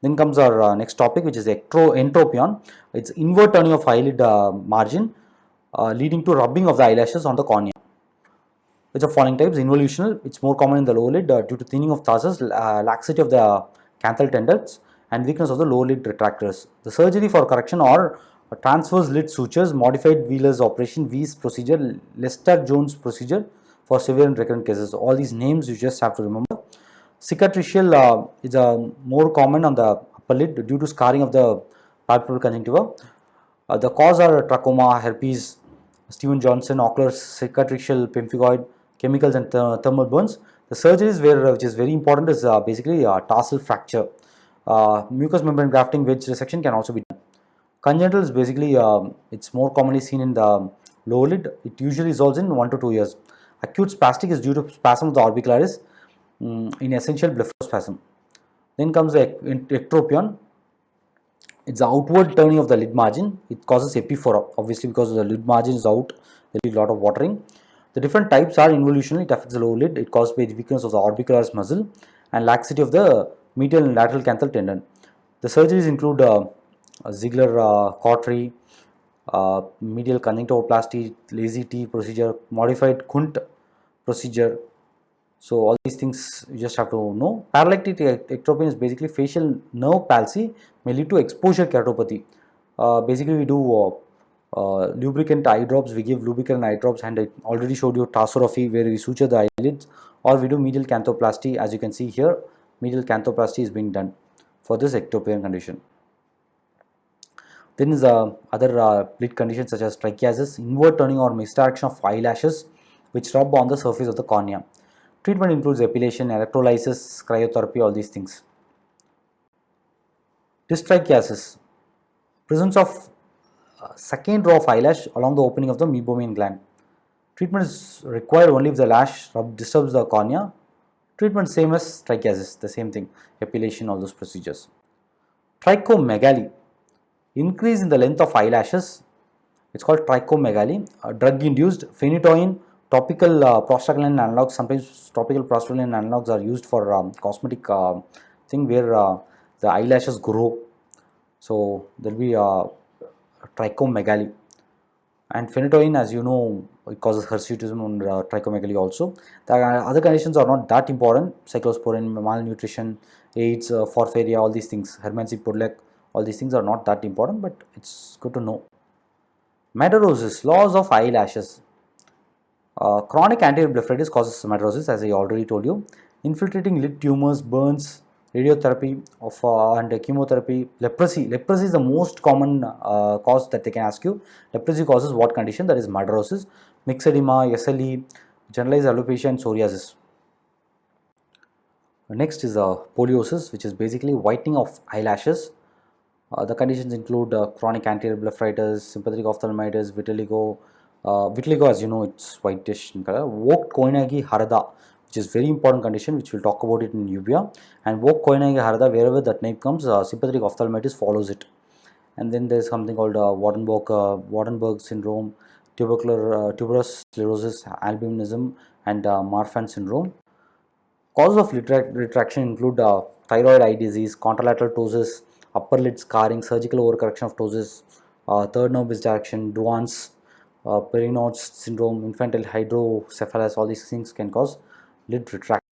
Then comes our next topic, which is entropion. It's inward turning of eyelid margin leading to rubbing of the eyelashes on the cornea. Which are following types: involutional, it's more common in the lower lid due to thinning of tarsus, laxity of the canthal tendons, and weakness of the lower lid retractors. The surgery for correction or transverse lid sutures, modified Wheeler's operation, V's procedure, Lester-Jones procedure for severe and recurrent cases. All these names you just have to remember. Cicatricial is more common on the upper lid due to scarring of the palpebral conjunctiva. The cause are trachoma, herpes, Steven Johnson, ocular cicatricial pemphigoid, chemicals and thermal burns. The surgeries which is very important is basically tarsal fracture. Mucous membrane grafting, wedge resection can also be done. Congenital is basically it's more commonly seen in the lower lid. It usually resolves in 1 to 2 years. Acute spastic is due to spasm of the orbicularis in essential blepharospasm. Then comes the ectropion. It's the outward turning of the lid margin. It causes epiphora, obviously because the lid margin is out. There will be a lot of watering. The different types are involutional. It affects the lower lid. It causes by the weakness of the orbicularis muscle and laxity of the medial and lateral canthal tendon. The surgeries include Ziegler cautery, medial conjunctivoplasty, lazy T procedure, modified Kunt procedure. So all these things you just have to know. Paralytic ectropion is basically facial nerve palsy, may lead to exposure keratopathy. Basically we do lubricant eye drops. We give lubricant eye drops, and I already showed you tarsorrhaphy where we suture the eyelids, or we do medial canthoplasty. As you can see here, medial canthoplasty is being done for this ectropion condition. Then is other lid conditions such as trichiasis, inward turning or misdirection of eyelashes which rub on the surface of the cornea. Treatment includes epilation, electrolysis, cryotherapy, all these things. Dystrichiasis, presence of second row of eyelash along the opening of the meibomian gland. Treatment is required only if the lash disturbs the cornea. Treatment same as trichiasis, the same thing, epilation, all those procedures. Trichomegaly, increase in the length of eyelashes. It's called trichomegaly. Drug induced. Phenytoin, topical prostaglandin analogs. Sometimes topical prostaglandin analogs are used for cosmetic thing where the eyelashes grow. So there will be trichomegaly. And phenytoin, as you know, it causes hirsutism and trichomegaly also. The other conditions are not that important: cyclosporin, malnutrition, AIDS, porphyria, all these things, Hermann Pudlek, all these things are not that important, but it's good to know. Madarosis, loss of eyelashes. Chronic anterior blepharitis causes madarosis, as I already told you. Infiltrating lid tumors, burns, radiotherapy and chemotherapy. Leprosy is the most common cause that they can ask you. Leprosy causes what condition? That is madarosis. Myxedema, SLE, generalized alopecia and psoriasis. Next is poliosis, which is basically whitening of eyelashes. The conditions include chronic anterior blepharitis, sympathetic ophthalmitis, vitiligo. Vitiligo, as you know, it's whitish in color. Vogt Koinagi Harada, which is very important condition, which we'll talk about it in uvea. And Vogt Koinagi Harada, wherever that name comes, sympathetic ophthalmitis follows it. And then there's something called Waardenburg syndrome, tuberous sclerosis, albinism, and Marfan syndrome. Causes of retraction include thyroid eye disease, contralateral ptosis, upper lid scarring, surgical overcorrection of ptosis, third nerve misdirection, Duane's, Perinaud's syndrome, infantile hydrocephalus. All these things can cause lid retraction.